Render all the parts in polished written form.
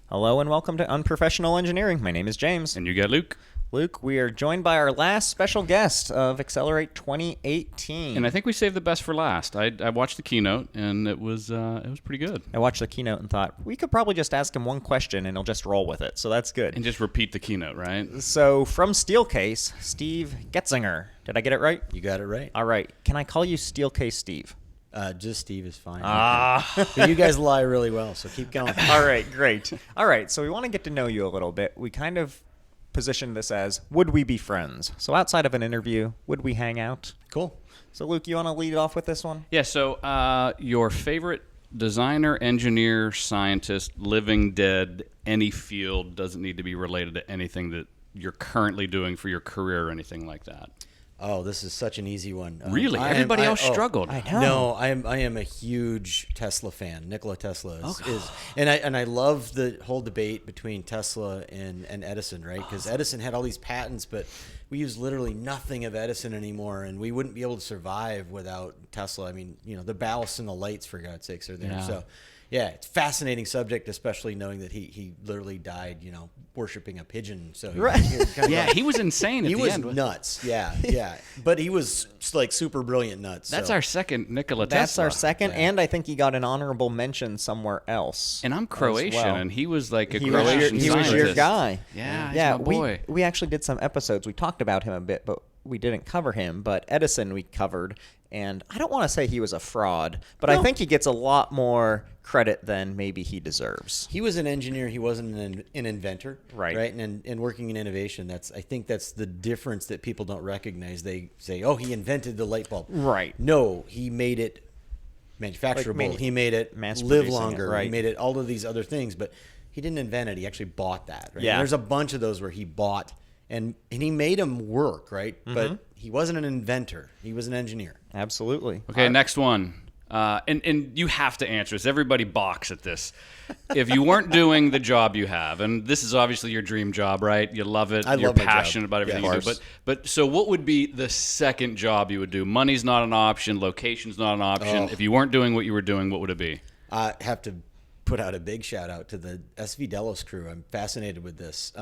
Hello and welcome to Unprofessional Engineering. My name is James. And you got Luke. Luke, we are joined by our last special guest of Accelerate 2018. And I think we saved the best for last. I watched the keynote, and it was pretty good. I watched the keynote and thought, we could probably just ask him one question and he'll just roll with it. So that's good. And just repeat the keynote, right? So from Steelcase, Steve Goetzinger. Did I get it right? You got it right. All right. Can I call you Steelcase Steve? Just Steve is fine. Ah. You guys lie really well, so keep going. All right, great. All right, so we want to get to know you a little bit. We kind of positioned this as, would we be friends? So outside of an interview, would we hang out? Cool. So Luke, you want to lead off with this one? Yeah, so your favorite designer, engineer, scientist, living, dead, any field, doesn't need to be related to anything that you're currently doing for your career or anything like that. Oh, this is such an easy one. Really? Everybody else struggled. I know. No, I am a huge Tesla fan. Nikola Tesla is and I love the whole debate between Tesla and Edison, right? Because Edison had all these patents, but we use literally nothing of Edison anymore, and we wouldn't be able to survive without Tesla. I mean, the ballast and the lights, for God's sakes, are there. Yeah. So, yeah, it's a fascinating subject, especially knowing that he literally died, worshiping a pigeon. So He was insane at he the was end. nuts. Yeah. But he was like super brilliant nuts. That's so. our second Nikola Tesla. That's our second, and I think he got an honorable mention somewhere else. And I'm Croatian, well. and he was like a He was Croatian your scientist. guy. Yeah, he's yeah. my boy. We actually did some episodes. We talked about him a bit, but we didn't cover him. But Edison we covered, and I don't want to say he was a fraud, but I think he gets a lot more credit than maybe he deserves. He was an engineer. He wasn't an inventor, Right. And working in innovation, I think that's the difference that people don't recognize. They say, "Oh, he invented the light bulb." Right. No, he made it manufacturable. He made it mass live producing it, longer. right. He made it all of these other things, but he didn't invent it. He actually bought that. Right? Yeah. And there's a bunch of those where he bought and he made them work, right? Mm-hmm. But he wasn't an inventor. He was an engineer. Absolutely. Okay, next one. And you have to answer this. Everybody balks at this. If you weren't doing the job you have, and this is obviously your dream job, right? You love it. I You're love my job. passionate about everything Yeah, you of do. course. But so what would be the second job you would do? Money's not an option. Location's not an option. Oh. If you weren't doing what you were doing, what would it be? I have to put out a big shout out to the SV Delos crew. I'm fascinated with this.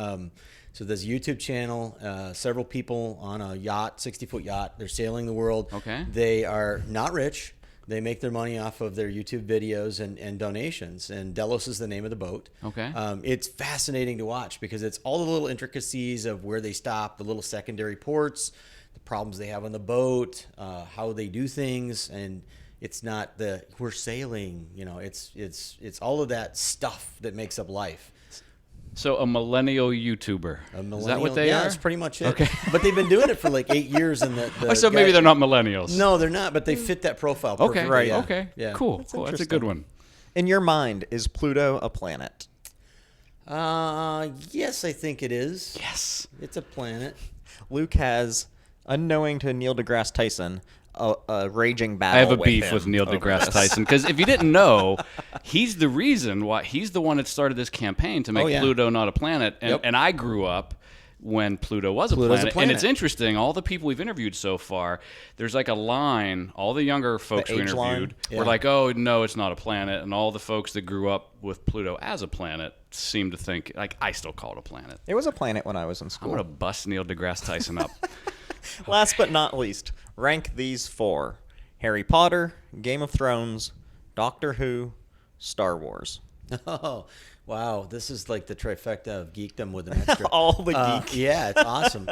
So there's a YouTube channel, several people on a yacht, 60-foot yacht. They're sailing the world. Okay. They are not rich. They make their money off of their YouTube videos and donations. And Delos is the name of the boat. Okay. It's fascinating to watch because it's all the little intricacies of where they stop, the little secondary ports, the problems they have on the boat, how they do things, and it's not we're sailing. It's all of that stuff that makes up life. So a millennial YouTuber. Is that what they yeah, are? that's pretty much it. Okay. But they've been doing it for like 8 years. And So maybe they're not millennials. No, they're not, but they fit that profile Okay. perfectly. Right. Yeah. Okay. Yeah. Cool. That's a interesting. good one. In your mind, is Pluto a planet? Yes, I think it is. Yes. It's a planet. Luke has, unknowing to Neil deGrasse Tyson, a raging battle. I have a with beef him with Neil over deGrasse this. Tyson because if you didn't know, he's the reason why he's the one that started this campaign to make yeah. Pluto not a planet. And, Yep. and I grew up when Pluto was a Pluto's a planet. And planet. it's interesting, all the people we've interviewed so far, there's like a line, all the younger folks we age line? interviewed Yeah. were like, oh, no, it's not a planet. And all the folks that grew up with Pluto as a planet seem to think, like, I still call it a planet. It was a planet when I was in I'm school. going to bust Neil deGrasse Tyson up. Last but not least, rank these four: Harry Potter, Game of Thrones, Doctor Who, Star Wars. Oh, wow. This is like the trifecta of geekdom with an extra. All the geek. Yeah, it's awesome.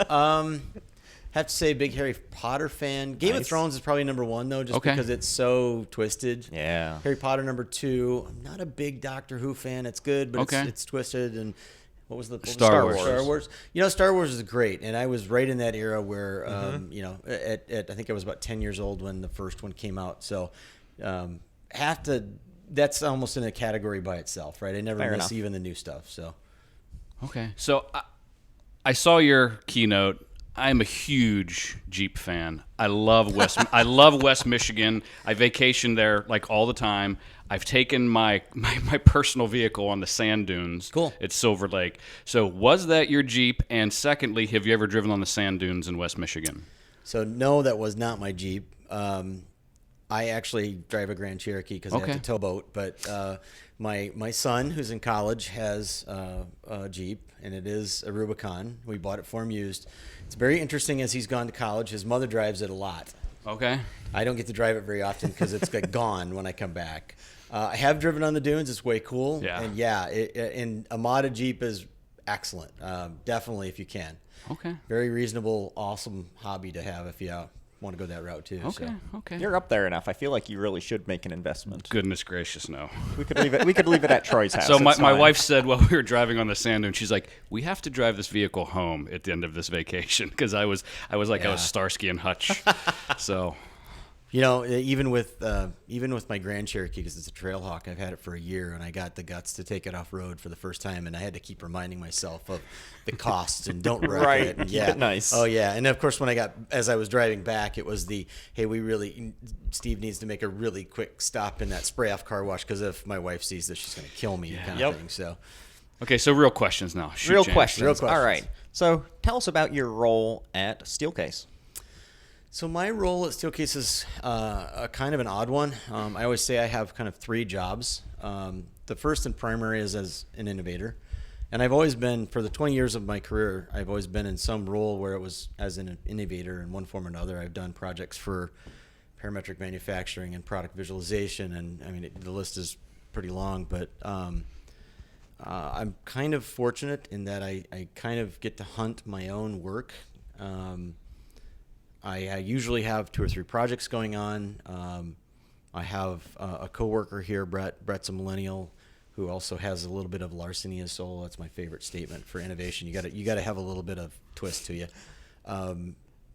Have to say, big Harry Potter fan. Game of Nice. Thrones is probably number one, though, just Okay. because it's so twisted. Yeah. Harry Potter number two. I'm not a big Doctor Who fan. It's good, but Okay. it's twisted. And what was the Star Wars. Star Wars. Star Wars is great, and I was right in that era where, Mm-hmm. at I think I was about 10 years old when the first one came out. So, have to. That's almost in a category by itself, right? I never Fair miss enough. even the new stuff. So, Okay. So I saw your keynote. I'm a huge Jeep fan. I love West Michigan. I vacation there like all the time. I've taken my personal vehicle on the sand dunes. Cool. At Silver Lake. So was that your Jeep? And secondly, have you ever driven on the sand dunes in West Michigan? no, that was not my Jeep. I actually drive a Grand Cherokee because I have to towboat. But my son, who's in college, has a Jeep, and it is a Rubicon. We bought it for him used. It's very interesting as he's gone to college. His mother drives it a lot. Okay. I don't get to drive it very often because it's gone when I come back. I have driven on the dunes. It's way cool. Yeah. And and a modded Jeep is excellent. Definitely if you can. Okay. Very reasonable, awesome hobby to have if you want to go that route too. Okay. So. Okay. You're up there enough. I feel like you really should make an investment. Goodness gracious, no. We could leave it. We could leave it at Troy's house. So It's my fine. wife said while we were driving on the sand dune, she's like, "We have to drive this vehicle home at the end of this vacation," because I was like I was Starsky and Hutch. So. You know, even with my Grand Cherokee, because it's a Trailhawk, I've had it for a year, and I got the guts to take it off road for the first time, and I had to keep reminding myself of the costs and don't wreck Right. it. And Keep it nice. Oh yeah, and of course when as I was driving back, it was Steve needs to make a really quick stop in that spray off car wash because if my wife sees this, she's going to kill me kind of thing. So. Okay, so real questions now. Shoot, Real James. questions. All right. So tell us about your role at Steelcase. So my role at Steelcase is a kind of an odd one. I always say I have kind of 3 jobs. The first and primary is as an innovator. And I've always been, for the 20 years of my career, I've always been in some role where it was as an innovator in one form or another. I've done projects for parametric manufacturing and product visualization. And I mean, the list is pretty long, but I'm kind of fortunate in that I kind of get to hunt my own work. I usually have 2 or 3 projects going on. I have a coworker here, Brett. Brett's a millennial who also has a little bit of larceny in his soul. That's my favorite statement for innovation. You got to have a little bit of twist to you.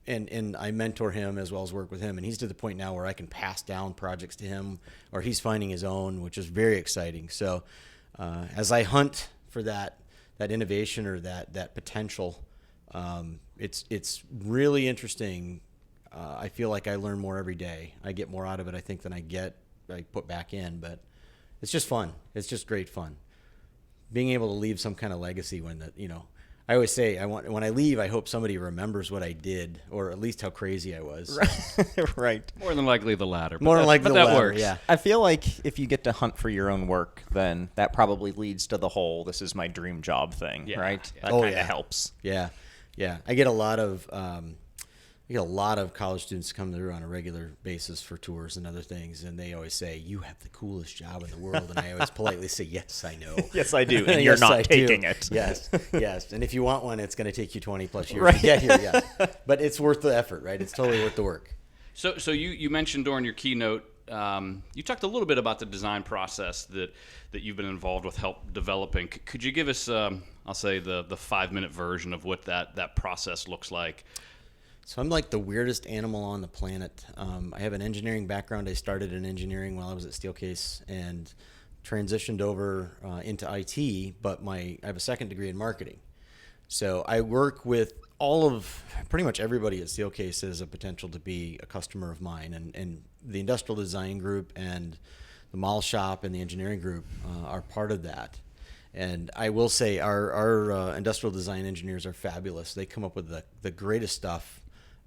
And I mentor him as well as work with him. And he's to the point now where I can pass down projects to him, or he's finding his own, which is very exciting. So as I hunt for that innovation or that potential. It's really interesting. I feel like I learn more every day. I get more out of it, I think, than I put back in. But it's just fun. It's just great fun. Being able to leave some kind of legacy I always say when I leave, I hope somebody remembers what I did, or at least how crazy I was. Right. More than likely the latter. More than likely the that latter, works. yeah. I feel like if you get to hunt for your own work, then that probably leads to the whole "this is my dream job" thing, right? Yeah. That Oh, kind of yeah. helps. Yeah. I get a lot of college students come through on a regular basis for tours and other things, and they always say, "You have the coolest job in the world," and I always politely say, "Yes, I know." Yes, I do, and you're Yes, not I do. taking it. Yes. And if you want one, it's going to take you 20 plus years Right. to get here. Yeah, but it's worth the effort, right? It's totally worth the work. So you mentioned during your keynote, you talked a little bit about the design process that you've been involved with help developing. Could you give us, I'll say, the 5-minute version of what that process looks like? So I'm like the weirdest animal on the planet. I have an engineering background. I started in engineering while I was at Steelcase and transitioned over into IT, but I have a second degree in marketing. So I work with pretty much everybody at Steelcase has a potential to be a customer of mine, and the industrial design group and the mall shop and the engineering group are part of that. And I will say our industrial design engineers are fabulous. They come up with the greatest stuff.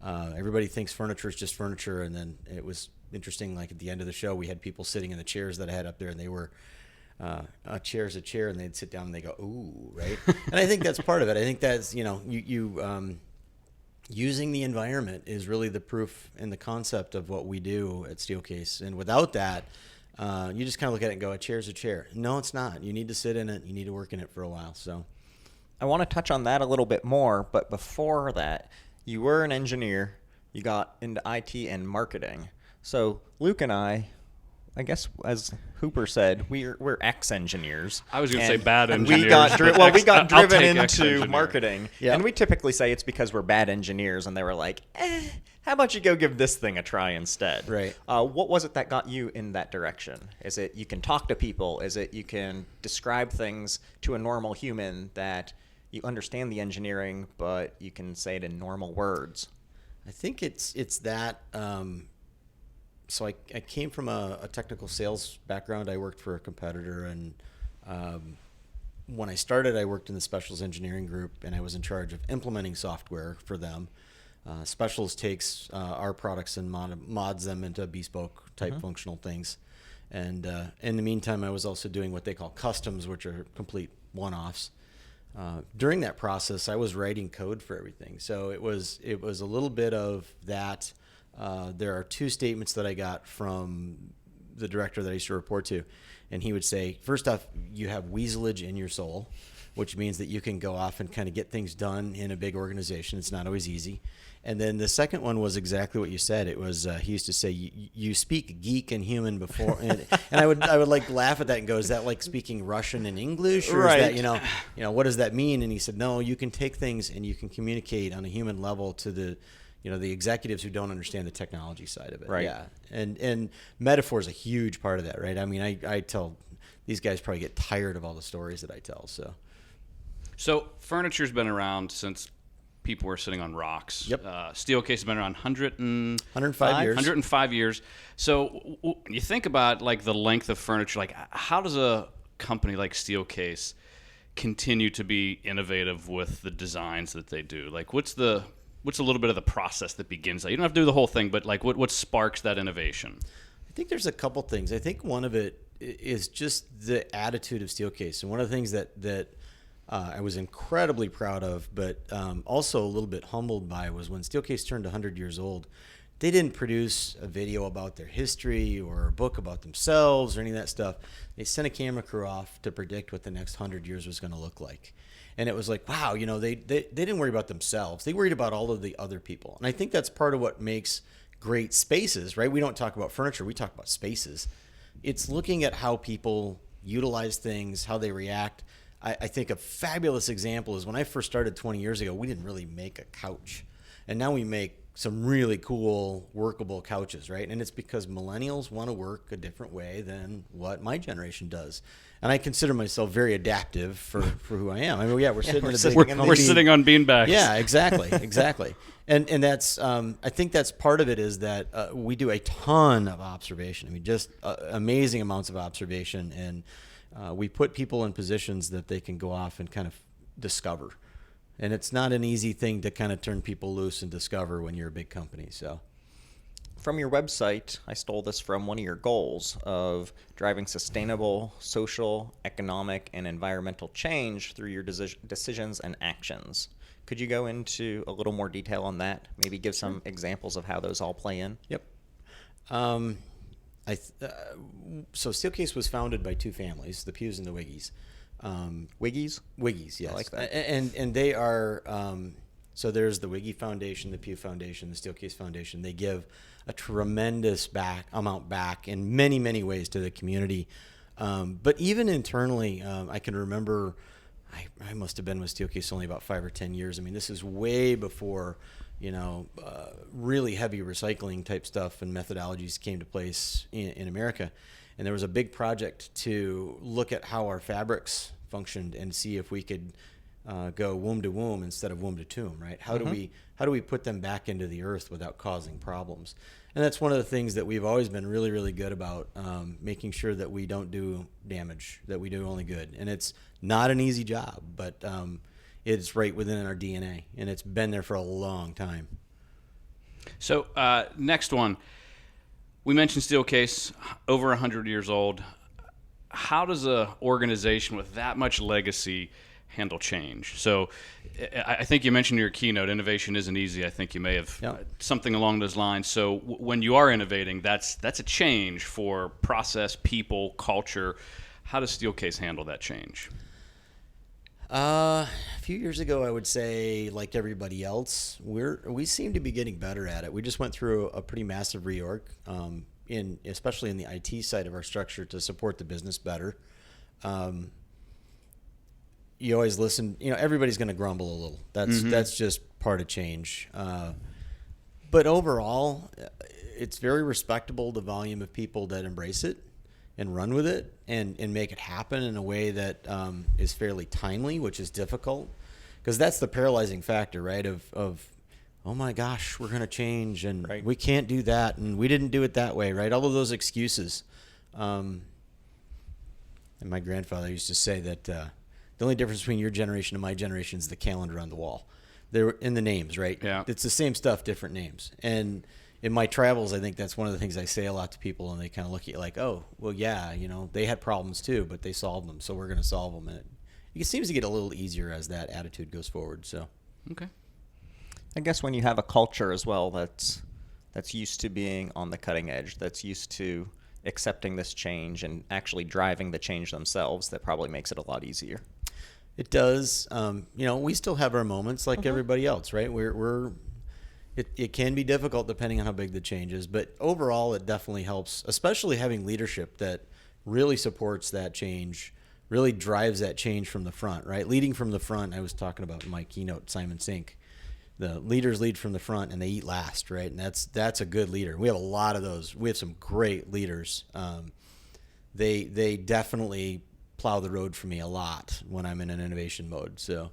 Everybody thinks furniture is just furniture, and then it was interesting. Like at the end of the show, we had people sitting in the chairs that I had up there, and they were a chair's a chair, and they'd sit down and they go, "Ooh," right? And I think that's part of it. I think that's using the environment is really the proof and the concept of what we do at Steelcase. And without that, you just kind of look at it and go, "A chair's a chair." No, it's not. You need to sit in it. You need to work in it for a while. So, I want to touch on that a little bit more, but before that, you were an engineer. You got into IT and marketing. So Luke and I guess, as Hooper said, we're ex-engineers. I was going to say bad and engineers. we got I'll driven take into ex-engineer. marketing, Yeah. and we typically say it's because we're bad engineers, and they were like, how about you go give this thing a try instead? Right. What was it that got you in that direction? Is it you can talk to people? Is it you can describe things to a normal human that you understand the engineering, but you can say it in normal words? I think it's that. So I came from a technical sales background. I worked for a competitor, and when I started, I worked in the specials engineering group, and I was in charge of implementing software for them. Specials takes our products and mods them into bespoke type functional things. And in the meantime, I was also doing what they call customs, which are complete one-offs. During that process, I was writing code for everything. So it was a little bit of that. There are two statements that I got from the director that I used to report to. And he would say, first off, you have weaselage in your soul, which means that you can go off and kind of get things done in a big organization. It's not always easy. And then the second one was exactly what you said. It was he used to say, "You speak geek and human before," and I would like laugh at that and go, "Is that like speaking Russian and English, or Right. is that what does that mean?" And he said, "No, you can take things and you can communicate on a human level to the the executives who don't understand the technology side of it." Right. Yeah, and metaphor is a huge part of that, right? I mean, I tell these guys probably get tired of all the stories that I tell, So furniture's been around since people were sitting on rocks. Yep. Steelcase has been around 105 years. 105 years. So you think about like the length of furniture. Like, how does a company like Steelcase continue to be innovative with the designs that they do? Like, what's a little bit of the process that begins that? You don't have to do the whole thing, but like, what sparks that innovation? I think there's a couple things. I think one of it is just the attitude of Steelcase, and one of the things that I was incredibly proud of, but also a little bit humbled by, was when Steelcase turned 100 years old. They didn't produce a video about their history or a book about themselves or any of that stuff. They sent a camera crew off to predict what the next 100 years was going to look like. And it was like, wow, they didn't worry about themselves. They worried about all of the other people. And I think that's part of what makes great spaces, right? We don't talk about furniture. We talk about spaces. It's looking at how people utilize things, how they react. I think a fabulous example is when I first started 20 years ago, we didn't really make a couch. And now we make some really cool, workable couches, right? And it's because millennials want to work a different way than what my generation does. And I consider myself very adaptive for who I am. I mean, yeah, we're sitting in a big We're sitting on beanbags. Yeah, exactly. And that's I think that's part of it, is that we do a ton of observation. I mean, just amazing amounts of observation, and we put people in positions that they can go off and kind of discover. And it's not an easy thing to kind of turn people loose and discover when you're a big company. So, From your website, I stole this from one of your goals of driving sustainable social, economic, and environmental change through your decisions and actions. Could you go into a little more detail on that? Maybe give some examples of how those all play in? yep. So Steelcase was founded by two families, the Pews and the Wiggies. Wiggies? Wiggies, yes. I like that. And they are, so there's the Wiggy Foundation, the Pew Foundation, the Steelcase Foundation. They give a tremendous amount back in many, many ways to the community. But even internally, I can remember, I must have been with Steelcase only about 5 or 10 years. I mean, this is way before, really heavy recycling type stuff and methodologies came to place in America. And there was a big project to look at how our fabrics functioned and see if we could go womb to womb instead of womb to tomb, right? How do we put them back into the earth without causing problems? And that's one of the things that we've always been really, really good about, making sure that we don't do damage, that we do only good. And it's not an easy job, but it's right within our DNA, and it's been there for a long time. So next one. We mentioned Steelcase, over 100 years old. How does an organization with that much legacy handle change? So I think you mentioned in your keynote, innovation isn't easy. I think you may have something along those lines. So when you are innovating, that's a change for process, people, culture. How does Steelcase handle that change? A few years ago, I would say, like everybody else, we seem to be getting better at it. We just went through a pretty massive reorg, especially in the IT side of our structure, to support the business better. You always listen. Everybody's going to grumble a little. That's just part of change. But overall, it's very respectable, the volume of people that embrace it and run with it and make it happen in a way that is fairly timely, which is difficult, because that's the paralyzing factor, right? Of oh my gosh, we're going to change, and right. We can't do that, and we didn't do it that way, right? All of those excuses. And my grandfather used to say that the only difference between your generation and my generation is the calendar on the wall. They're in the names, right? Yeah. It's the same stuff, different names. And in my travels, I think that's one of the things I say a lot to people, and they kind of look at you like, oh, well, yeah, they had problems too, but they solved them, so we're going to solve them. And it seems to get a little easier as that attitude goes forward. So, Okay. I guess when you have a culture as well that's used to being on the cutting edge, that's used to accepting this change and actually driving the change themselves, that probably makes it a lot easier. it does. We still have our moments like everybody else, right? It can be difficult depending on how big the change is, but overall it definitely helps, especially having leadership that really supports that change, really drives that change from the front, right? Leading from the front, I was talking about in my keynote, Simon Sink. The leaders lead from the front and they eat last, right? And that's a good leader. We have a lot of those. We have some great leaders. They definitely plow the road for me a lot when I'm in an innovation mode. So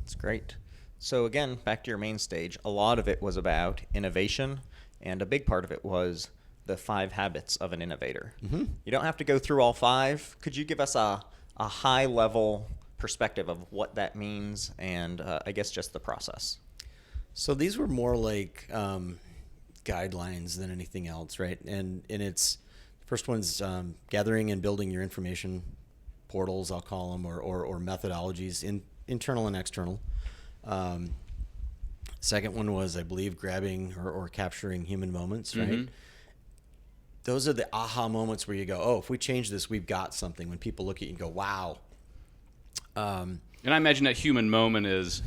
It's great. So again, back to your main stage, a lot of it was about innovation, and a big part of it was the 5 habits of an innovator. Mm-hmm. You don't have to go through all 5. Could you give us a high-level perspective of what that means and I guess just the process? So these were more like guidelines than anything else, right? And it's the first one's gathering and building your information portals, I'll call them, or methodologies, internal and external. Second one was, I believe, grabbing or capturing human moments, right? Mm-hmm. Those are the aha moments where you go, oh, if we change this, we've got something. When people look at you and go, wow. And I imagine that human moment is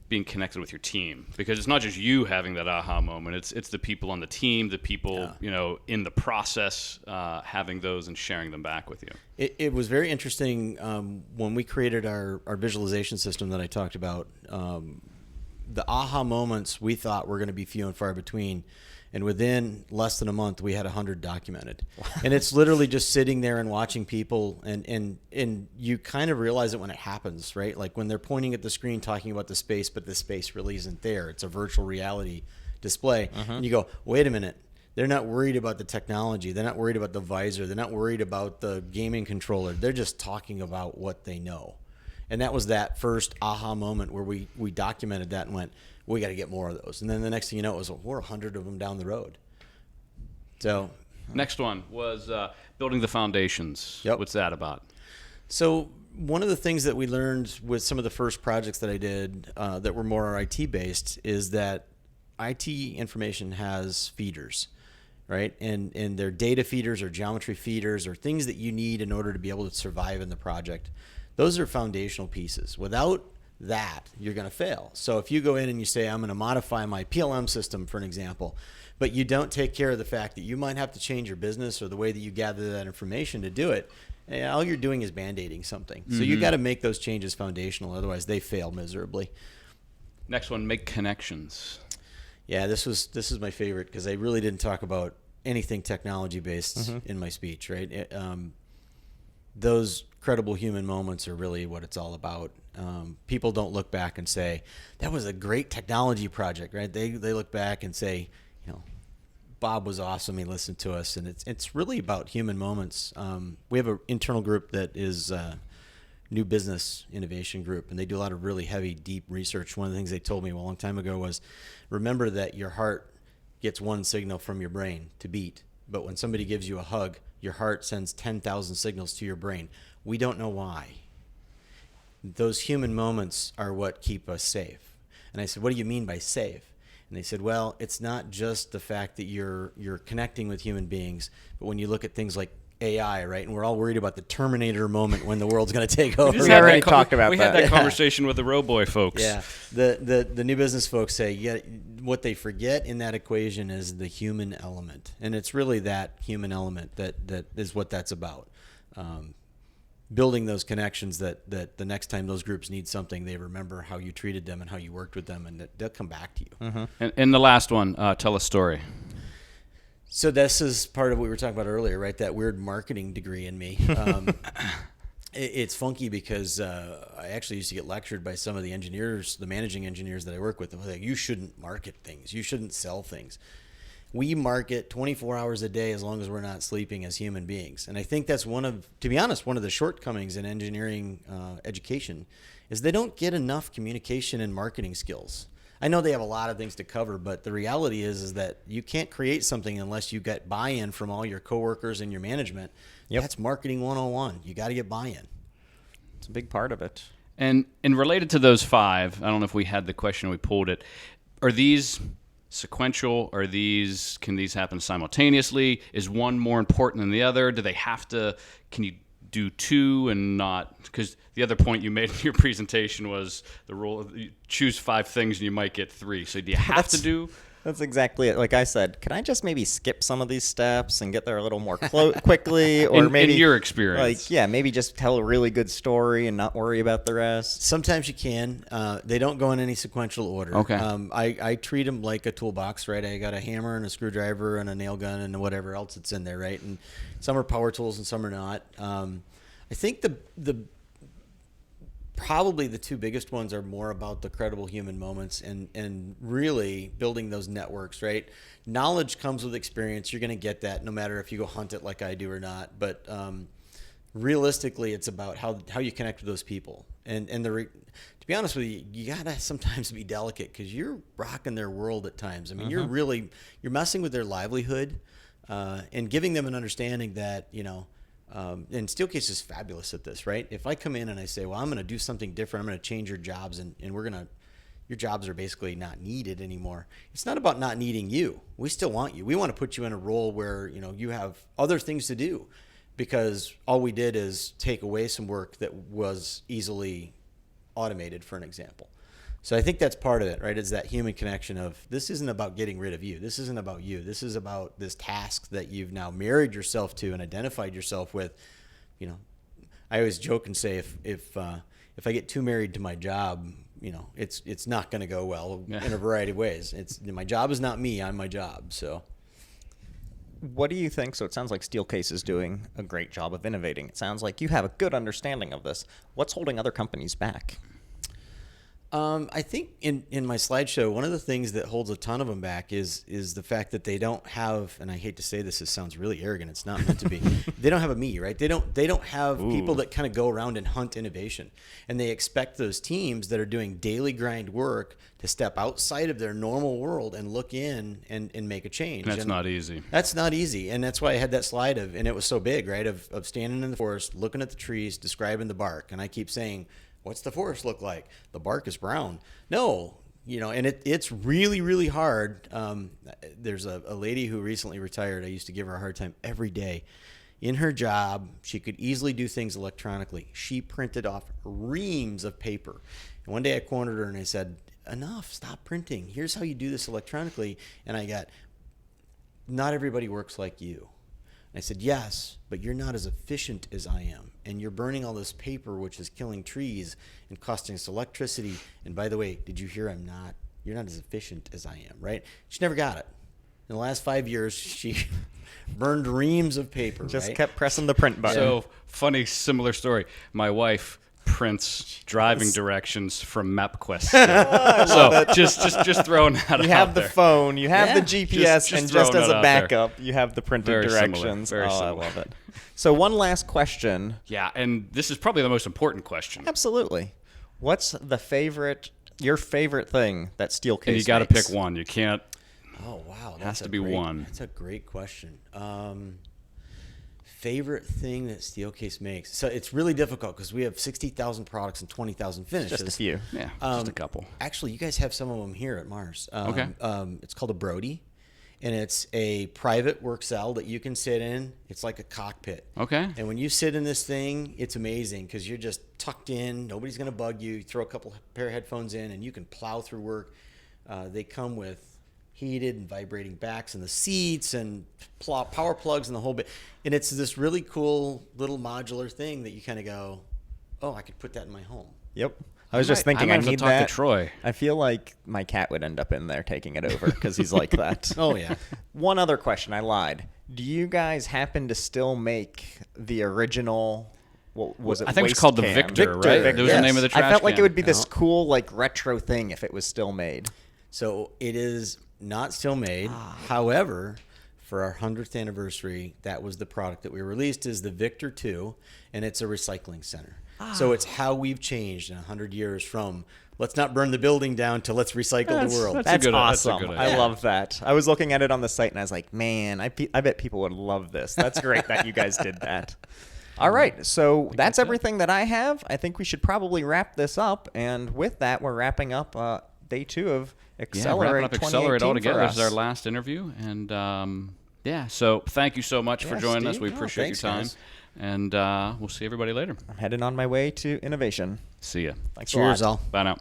being connected with your team, because it's not just you having that aha moment. It's the people on the team, the people in the process having those and sharing them back with you. It was very interesting when we created our visualization system that I talked about. The aha moments we thought were going to be few and far between, and within less than a month we had 100 documented. And it's literally just sitting there and watching people, and you kind of realize it when it happens, right? Like when they're pointing at the screen talking about the space, but the space really isn't there. It's a virtual reality display. And you go, wait a minute. They're not worried about the technology. They're not worried about the visor. They're not worried about the gaming controller. They're just talking about what they know. And that was that first aha moment where we documented that and went, we got to get more of those. And then the next thing you know, it was, we're 100 of them down the road. So Next one was building the foundations. Yep. What's that about? So one of the things that we learned with some of the first projects that I did that were more IT based is that IT information has feeders, right? And they're data feeders or geometry feeders or things that you need in order to be able to survive in the project. Those are foundational pieces. Without that, you're going to fail. So if you go in and you say, I'm going to modify my PLM system, for an example, but you don't take care of the fact that you might have to change your business or the way that you gather that information to do it, all you're doing is band-aiding something. So you got to make those changes foundational, otherwise they fail miserably. Next one, make connections. Yeah, this is my favorite because I really didn't talk about anything technology-based in my speech, right? Those credible human moments are really what it's all about. People don't look back and say, that was a great technology project, right? They look back and say, Bob was awesome. He listened to us. And it's really about human moments. We have an internal group that is new business innovation group, and they do a lot of really heavy, deep research. One of the things they told me a long time ago was, remember that your heart gets one signal from your brain to beat. But when somebody gives you a hug, your heart sends 10,000 signals to your brain. We don't know why. Those human moments are what keep us safe. And I said, what do you mean by safe? And they said, well, it's not just the fact that you're connecting with human beings, but when you look at things like AI, right? And we're all worried about the Terminator moment when the world's going to take over. We already talked about we that. had that Yeah. conversation with the Roboy folks. Yeah, the new business folks say, yeah, what they forget in that equation is the human element, and it's really that human element that is what that's about. Building those connections that the next time those groups need something, they remember how you treated them and how you worked with them, and that they'll come back to you. And the last one, tell a story. So this is part of what we were talking about earlier, right? That weird marketing degree in me. It's funky because I actually used to get lectured by some of the engineers, the managing engineers that I work with. They're like, you shouldn't market things. You shouldn't sell things. We market 24 hours a day as long as we're not sleeping as human beings. And I think that's to be honest, one of the shortcomings in engineering education is they don't get enough communication and marketing skills. I know they have a lot of things to cover, but the reality is that you can't create something unless you get buy-in from all your coworkers and your management. Yep. That's marketing 101. You got to get buy-in. It's a big part of it. And related to those 5, I don't know if we had the question, we pulled it. Are these sequential? Can these happen simultaneously? Is one more important than the other? Do they have to? Can you do 2 and not? Because the other point you made in your presentation was the rule of you choose 5 things and you might get 3. So do you have to do? That's exactly it. Like I said, can I just maybe skip some of these steps and get there a little more quickly? Or maybe in your experience. Maybe just tell a really good story and not worry about the rest. Sometimes you can. They don't go in any sequential order. Okay. I treat them like a toolbox, right? I got a hammer and a screwdriver and a nail gun and whatever else that's in there, right? And some are power tools and some are not. I think probably the 2 biggest ones are more about the credible human moments and really building those networks, right? Knowledge comes with experience. You're going to get that no matter if you go hunt it like I do or not. But realistically, it's about how you connect with those people. And to be honest with you, you got to sometimes be delicate because you're rocking their world at times. I mean, you're messing with their livelihood and giving them an understanding that, and Steelcase is fabulous at this, right? If I come in and I say, well, I'm going to do something different, I'm going to change your jobs, and your jobs are basically not needed anymore. It's not about not needing you. We still want you. We want to put you in a role where, you have other things to do because all we did is take away some work that was easily automated, for an example. So I think that's part of it, right? Is that human connection of this isn't about getting rid of you. This isn't about you. This is about this task that you've now married yourself to and identified yourself with. I always joke and say if I get too married to my job, it's not going to go well in a variety of ways. My job is not me. I'm my job. So. What do you think? So it sounds like Steelcase is doing a great job of innovating. It sounds like you have a good understanding of this. What's holding other companies back? I think in my slideshow, one of the things that holds a ton of them back is the fact that they don't have, and I hate to say this, it sounds really arrogant. It's not meant to be. They don't have a me, right? They don't have people that kind of go around and hunt innovation, and they expect those teams that are doing daily grind work to step outside of their normal world and look in and make a change. That's not easy. That's not easy, and that's why I had that slide and it was so big, right? Of standing in the forest, looking at the trees, describing the bark, and I keep saying, what's the forest look like? The bark is brown. No, and it's really, really hard. There's a lady who recently retired. I used to give her a hard time every day. In her job, she could easily do things electronically. She printed off reams of paper. And one day I cornered her and I said, enough, stop printing. Here's how you do this electronically. And I got, not everybody works like you. I said, yes, but you're not as efficient as I am. And you're burning all this paper, which is killing trees and costing us electricity. And by the way, did you hear you're not as efficient as I am, right? She never got it. In the last 5 years, she burned reams of paper. Just right? kept pressing the print button. So funny, similar story. My wife prints driving directions from MapQuest. So just throwing that out there. You have the phone, you have the GPS, Just and just throwing as that a out backup, you have the printed Very similar, directions. very I similar. love it. So one last question. Yeah, and this is probably the most important question. Absolutely. What's your favorite thing that Steelcase And you got to makes? pick one. You can't. Oh, wow. Has to be one. That's a great question. Favorite thing that Steelcase makes. So it's really difficult because we have 60,000 products and 20,000 finishes. Just a few. Yeah, just a couple. Actually, you guys have some of them here at Mars. Okay. It's called a Brody, and it's a private work cell that you can sit in. It's like a cockpit. Okay. And when you sit in this thing, it's amazing because you're just tucked in. Nobody's going to bug you. You throw a couple pair of headphones in, and you can plow through work. They come with heated and vibrating backs in the seats and power plugs and the whole bit. And it's this really cool little modular thing that you kind of go, oh, I could put that in my home. Yep. I was just thinking, I I might have need to talk that. to Troy. I feel like my cat would end up in there taking it over because he's like that. Oh, yeah. One other question. I lied. Do you guys happen to still make the original? What was it? I think it's waste called the can? Victor, right? That was the name of the trash I felt like can. it would be this cool, like retro thing if it was still made. So it is not still made. However, for our 100th anniversary, that was the product that we released is the Victor 2, and it's a recycling center. So it's how we've changed in 100 years from let's not burn the building down to let's recycle the world. that's a That's good- that's a awesome. good I idea. love that. I was looking at it on the site and I was like, man, I bet people would love this. That's great that you guys did that. All right, so that's everything that I have. I think we should probably wrap this up. And with that, we're wrapping up day 2 of Accelerate wrapping up Accelerate 2018 altogether. for This is our us. last interview, and so thank you so much for Yeah, joining us. Steve. We Oh, appreciate thanks, your time, guys. and we'll see everybody later. I'm heading on my way to innovation. See ya. Thanks Cheers, a lot. all. Bye now.